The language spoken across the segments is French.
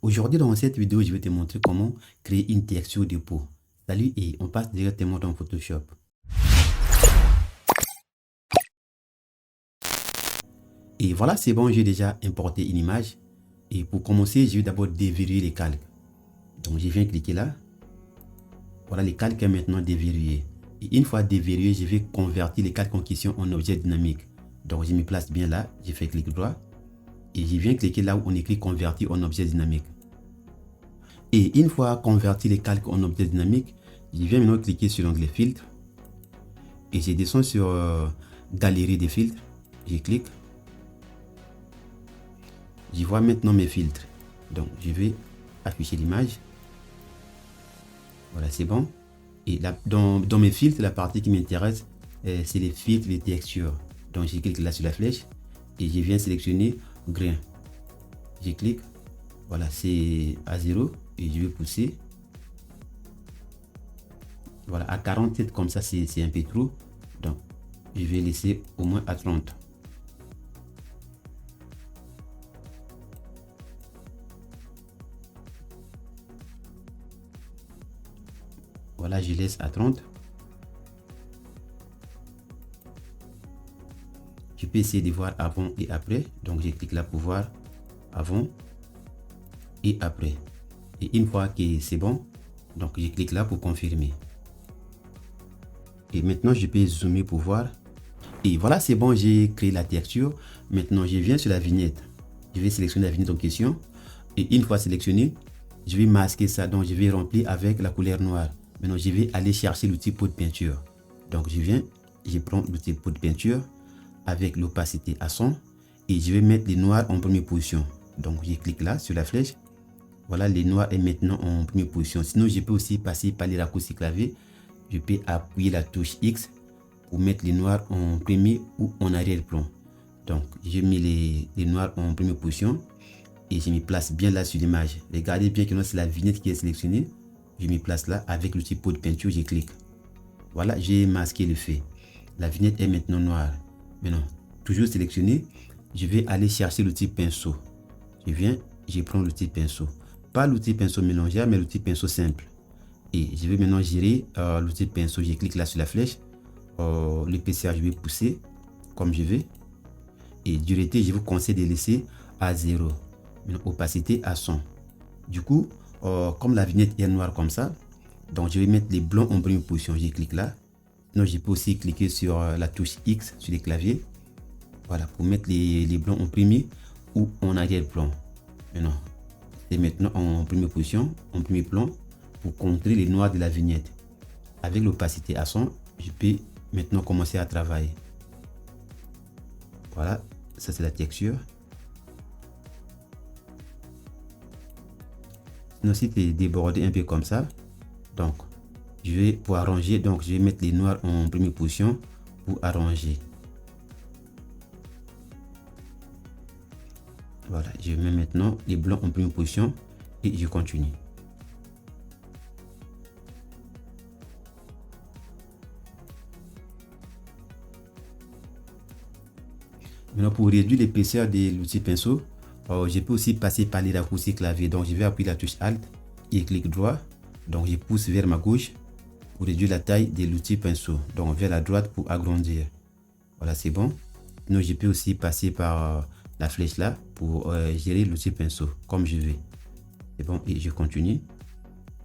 Aujourd'hui, dans cette vidéo, je vais te montrer comment créer une texture de peau. Salut et on passe directement dans Photoshop. Et voilà, c'est bon, j'ai déjà importé une image. Et pour commencer, je vais d'abord déverrouiller les calques. Donc, je viens cliquer là. Voilà, les calques est maintenant déverrouillé. Et une fois déverrouillé, je vais convertir les calques en question en objet dynamique. Donc, je me place bien là, je fais clic droit. Et je viens cliquer là où on écrit convertir en objet dynamique. Et une fois converti les calques en objet dynamique, je viens maintenant cliquer sur l'onglet filtre. Et je descends sur galerie des filtres. Je clique. Je vois maintenant mes filtres. Donc, je vais afficher l'image. Voilà, c'est bon. Et là, dans mes filtres, la partie qui m'intéresse, c'est les filtres, les textures. Donc, je clique là sur la flèche et je viens sélectionner grain. Je clique. Voilà, c'est à 0 et je vais pousser. Voilà, à 47 comme ça, c'est un peu trop. Donc, je vais laisser au moins à 30. Voilà, je laisse à 30. Je peux essayer de voir avant et après. Donc, je clique là pour voir avant et après. Et une fois que c'est bon, donc je clique là pour confirmer. Et maintenant, je peux zoomer pour voir. Et voilà, c'est bon, j'ai créé la texture. Maintenant, je viens sur la vignette. Je vais sélectionner la vignette en question. Et une fois sélectionné, je vais masquer ça. Donc, je vais remplir avec la couleur noire. Maintenant, je vais aller chercher l'outil pot de peinture. Donc, je prends l'outil pot de peinture avec l'opacité à 100 et je vais mettre les noirs en première position. Donc, je clique là sur la flèche. Voilà, les noirs est maintenant en première position. Sinon, je peux aussi passer par les raccourcis clavier. Je peux appuyer la touche X pour mettre les noirs en premier ou en arrière-plan. Donc, je mets les noirs en première position et je me place bien là sur l'image. Regardez bien que c'est la vignette qui est sélectionnée. Je me place là avec l'outil pot de peinture, je clique. Voilà, j'ai masqué le fait. La vignette est maintenant noire. Maintenant, toujours sélectionné, je vais aller chercher l'outil pinceau. Je prends l'outil pinceau. Pas l'outil pinceau mélangeur, mais l'outil pinceau simple. Et je vais maintenant gérer l'outil pinceau. Je clique là sur la flèche. L'épaisseur, je vais pousser comme je veux. Et dureté, je vous conseille de laisser à 0. Maintenant, opacité à 100. Du coup, comme la vignette est noire comme ça, donc je vais mettre les blancs en première position. Je clique là. Non, je peux aussi cliquer sur la touche X sur les claviers. Voilà, pour mettre les blancs en premier ou en arrière-plan. Maintenant, c'est maintenant en première position, en premier plan, pour contrer les noirs de la vignette. Avec l'opacité à 100, je peux maintenant commencer à travailler. Voilà, ça c'est la texture. Sinon, si tu es débordé un peu comme ça, donc je vais pour arranger, donc je vais mettre les noirs en première position pour arranger. Voilà, je mets maintenant les blancs en première position et je continue. Maintenant, pour réduire l'épaisseur de l'outil pinceau, je peux aussi passer par les raccourcis clavier. Donc, je vais appuyer la touche Alt et clic droit. Donc, je pousse vers ma gauche pour réduire la taille de l'outil pinceau. Donc, vers la droite pour agrandir. Voilà, c'est bon. Sinon, je peux aussi passer par la flèche là pour gérer l'outil pinceau comme je veux. C'est bon, et je continue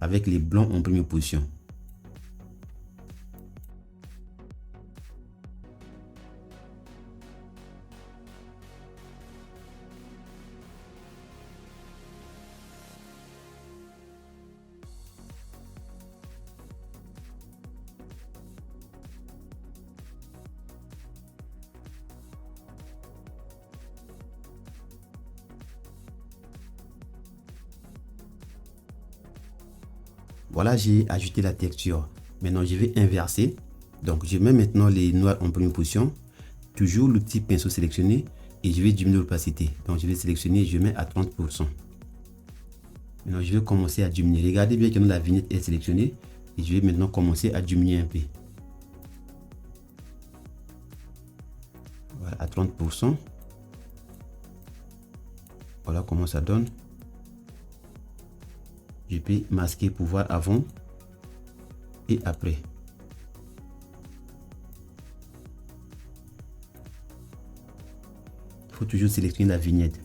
avec les blancs en première position. Voilà, j'ai ajouté la texture. Maintenant, je vais inverser. Donc, je mets maintenant les noirs en première position. Toujours le petit pinceau sélectionné. Et je vais diminuer l'opacité. Donc, je vais sélectionner, je mets à 30%. Maintenant, je vais commencer à diminuer. Regardez bien que la vignette est sélectionnée. Et je vais maintenant commencer à diminuer un peu. Voilà, à 30%. Voilà comment ça donne. Je peux masquer pour voir avant et après. Il faut toujours sélectionner la vignette.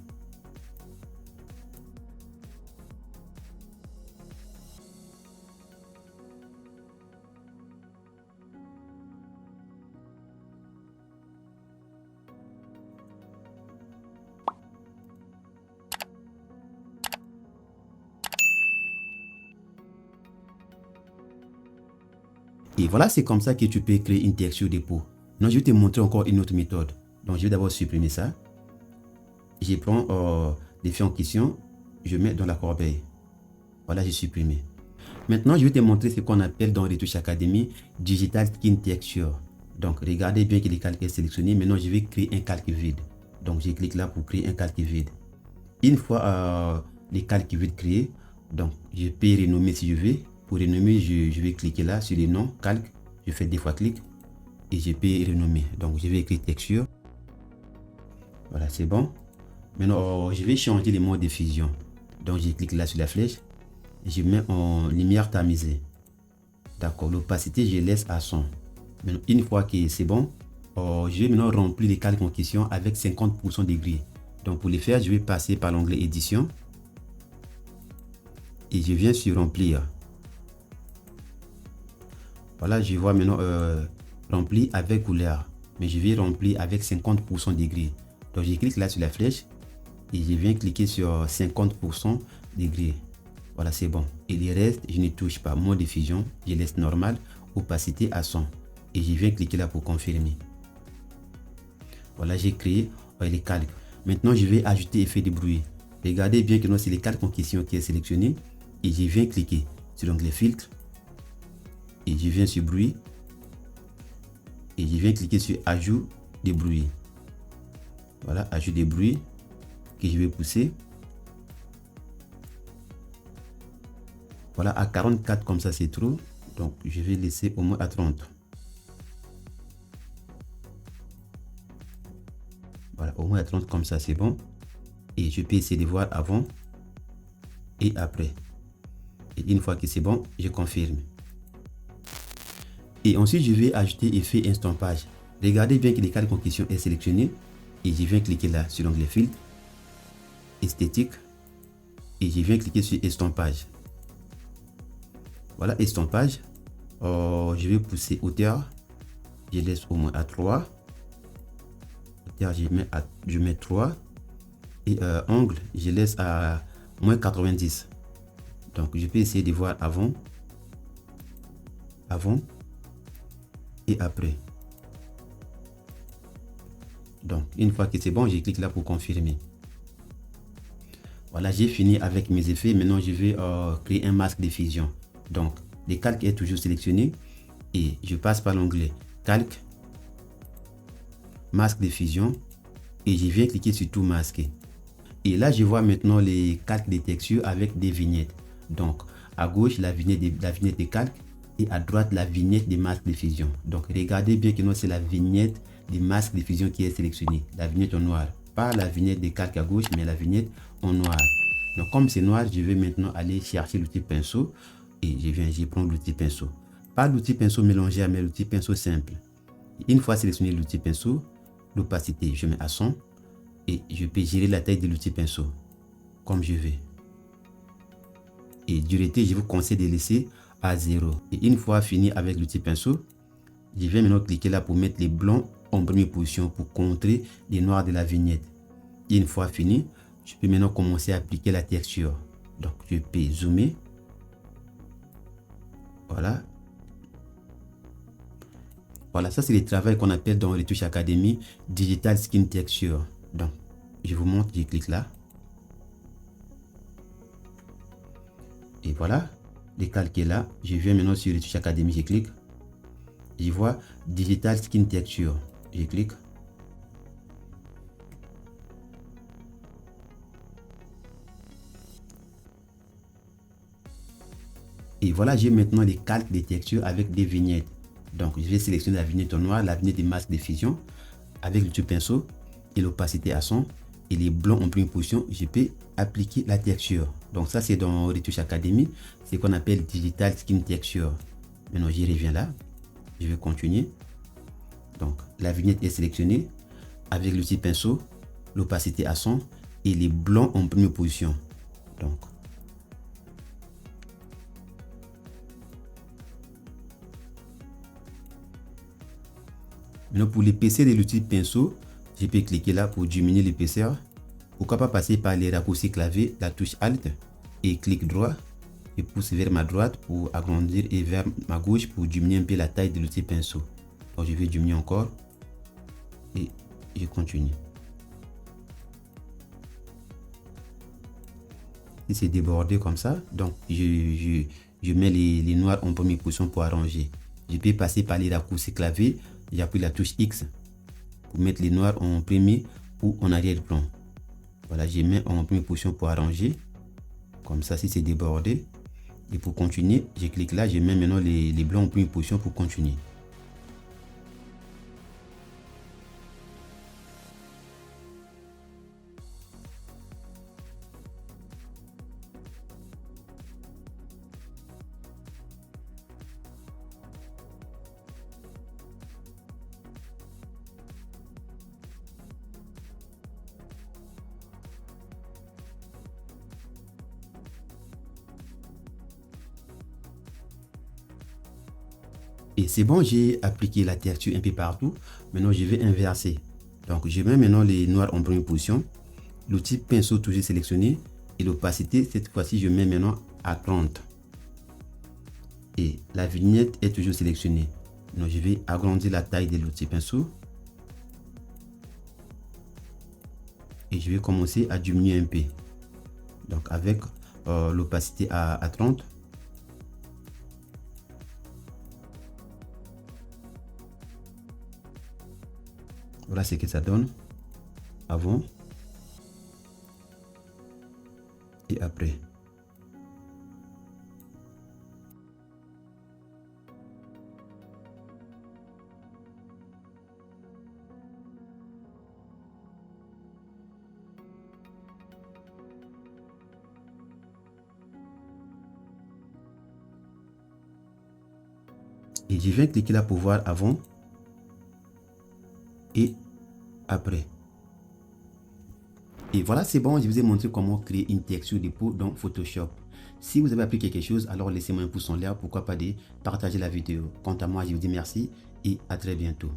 Et voilà, c'est comme ça que tu peux créer une texture de peau. Donc, je vais te montrer encore une autre méthode. Donc, je vais d'abord supprimer ça. Je prends les fichiers en question, je mets dans la corbeille. Voilà, j'ai supprimé. Maintenant, je vais te montrer ce qu'on appelle dans Retouch Academy Digital Skin Texture. Donc, regardez bien que le calque est sélectionné. Maintenant, je vais créer un calque vide. Donc, je clique là pour créer un calque vide. Une fois les calques vides créés, donc je peux renommer si je veux. Pour renommer, je vais cliquer là sur les noms, calque. Je fais 2 fois clic et je peux renommer. Donc, je vais écrire texture. Voilà, c'est bon. Maintenant, je vais changer le mode de diffusion. Donc, je clique là sur la flèche. Je mets en lumière tamisée. D'accord, l'opacité, je laisse à 100. Maintenant, une fois que c'est bon, je vais maintenant remplir les calques en question avec 50% de gris. Donc, pour le faire, je vais passer par l'onglet édition. Et je viens sur remplir. Voilà, je vois maintenant rempli avec couleur. Mais je vais remplir avec 50% de gris. Donc, je clique là sur la flèche. Et je viens cliquer sur 50% de gris. Voilà, c'est bon. Et le reste, je ne touche pas. Mode de diffusion, je laisse normal. Opacité à 100. Et je viens cliquer là pour confirmer. Voilà, j'ai créé les calques. Maintenant, je vais ajouter effet de bruit. Regardez bien que c'est les calques en question qui est sélectionné. Et je viens cliquer sur l'onglet filtre. Et je viens sur bruit. Et je viens cliquer sur ajout de bruit. Voilà, ajout de bruit que je vais pousser. Voilà, à 44 comme ça c'est trop. Donc, je vais laisser au moins à 30. Voilà, au moins à 30 comme ça c'est bon. Et je peux essayer de voir avant et après. Et une fois que c'est bon, je confirme. Et ensuite, je vais ajouter effet estampage. Regardez bien que le calque en question est sélectionné. Et je viens cliquer là sur l'onglet filtre, esthétique. Et je viens cliquer sur estampage. Voilà, estampage. Je vais pousser hauteur. Je laisse au moins à 3. Hauteur, je mets 3. Et angle, je laisse à moins 90. Donc, je peux essayer de voir avant et après. Donc, une fois que c'est bon, je clique là pour confirmer. Voilà, j'ai fini avec mes effets. Maintenant, je vais créer un masque de diffusion. Donc, le calque est toujours sélectionné et je passe par l'onglet calque, masque de diffusion et je viens cliquer sur tout masquer. Et là, je vois maintenant les calques de texture avec des vignettes. Donc, à gauche, la vignette des calques et à droite, la vignette des masques de diffusion. Donc, regardez bien que c'est la vignette des masques de diffusion qui est sélectionnée. La vignette en noir. Pas la vignette des calques à gauche, mais la vignette en noir. Donc, comme c'est noir, je vais maintenant aller chercher l'outil pinceau. Et je prends l'outil pinceau. Pas l'outil pinceau mélangé, mais l'outil pinceau simple. Une fois sélectionné l'outil pinceau, l'opacité, je mets à 100. Et je peux gérer la taille de l'outil pinceau comme je veux. Et dureté, je vous conseille de laisser à 0. Et une fois fini avec l'outil pinceau, je vais maintenant cliquer là pour mettre les blancs en première position pour contrer les noirs de la vignette. Et une fois fini, je peux maintenant commencer à appliquer la texture. Donc, je peux zoomer. Voilà. Voilà, ça c'est le travail qu'on appelle dans Retouch Academy Digital Skin Texture. Donc, je vous montre, je clique là. Et voilà, le calque est là. Je viens maintenant sur Retouch Academy, je clique. Je vois Digital Skin Texture. Je clique. Et voilà, j'ai maintenant les calques des textures avec des vignettes. Donc, je vais sélectionner la vignette en noir, la vignette des masques de diffusion avec l'outil pinceau et l'opacité à 100 et les blancs en première position. Je peux appliquer la texture. Donc ça c'est dans Retouche Academy, c'est qu'on appelle Digital Skin Texture. Maintenant j'y reviens là, je vais continuer. Donc la vignette est sélectionnée avec l'outil pinceau, l'opacité à 100 et les blancs en première position. Donc maintenant pour l'épaisseur de l'outil pinceau, je peux cliquer là pour diminuer l'épaisseur. Pourquoi pas passer par les raccourcis clavier, la touche Alt et clic droit et pousse vers ma droite pour agrandir et vers ma gauche pour diminuer un peu la taille de l'outil pinceau. Donc je vais diminuer encore et je continue. Si c'est débordé comme ça, donc je mets les noirs en première position pour arranger. Je peux passer par les raccourcis clavier, j'appuie la touche X pour mettre les noirs en premier ou en arrière-plan. Voilà, je mets en première position pour arranger. Comme ça, si c'est débordé. Et pour continuer, je clique là, je mets maintenant les blancs en première position pour continuer. Et c'est bon, j'ai appliqué la texture un peu partout. Maintenant, je vais inverser. Donc, je mets maintenant les noirs en première position. L'outil pinceau toujours sélectionné. Et l'opacité, cette fois-ci, je mets maintenant à 30. Et la vignette est toujours sélectionnée. Donc, je vais agrandir la taille de l'outil pinceau. Et je vais commencer à diminuer un peu. Donc, avec l'opacité à 30. Voilà ce que ça donne avant et après. Et je viens cliquer là pour voir avant et après. Et voilà, c'est bon, je vous ai montré comment créer une texture de peau dans Photoshop. Si vous avez appris quelque chose, alors laissez-moi un pouce en l'air, pourquoi pas de partager la vidéo. Quant à moi, je vous dis merci et à très bientôt.